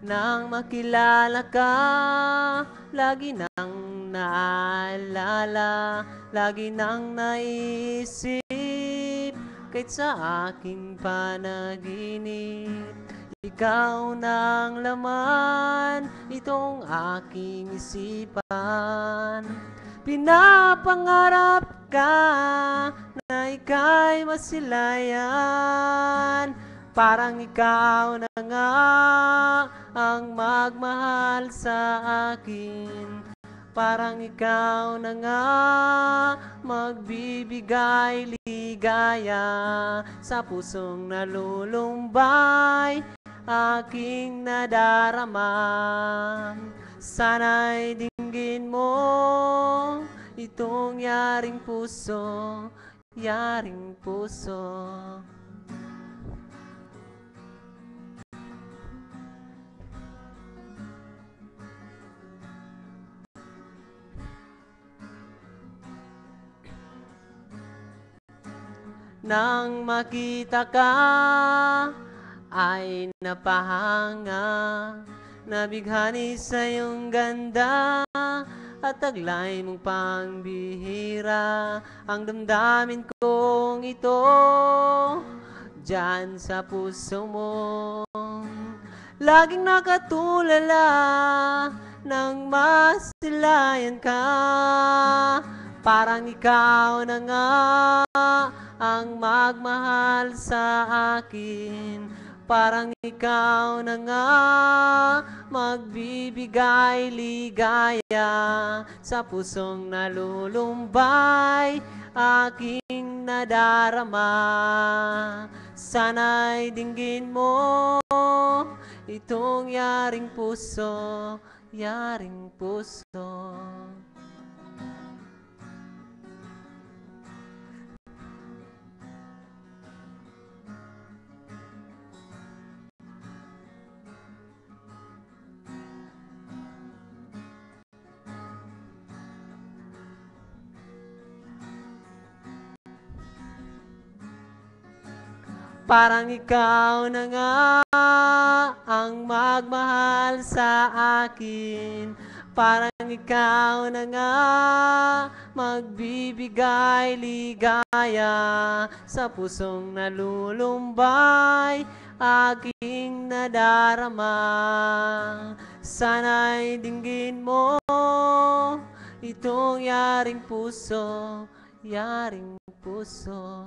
Nang makilala ka, lagi nang naalala, lagi nang naisip, kahit sa aking panaginip. Ikaw nang laman, itong aking isipan. Pinapangarap ka na ika'y masilayan. Parang ikaw na nga ang magmahal sa akin. Parang ikaw na nga magbibigay ligaya sa pusong nalulumbay, aking nadarama. Sana'y dinggin mo itong yaring puso, yaring puso. Nang makita ka ay napahanga, nabighani sa iyong ganda at taglay mong pangbihira. Ang damdamin kong ito diyan sa puso mo, laging nakatulala nang masilayan ka. Parang ikaw na nga ang magmahal sa akin. Parang ikaw na nga magbibigay ligaya sa pusong nalulumbay, aking nadarama. Sana'y dinggin mo itong yaring puso, yaring puso. Parang ikaw na nga ang magmahal sa akin. Parang ikaw na nga magbibigay ligaya sa pusong nalulumbay, aking nadarama. Sana'y dinggin mo itong yaring puso, yaring puso.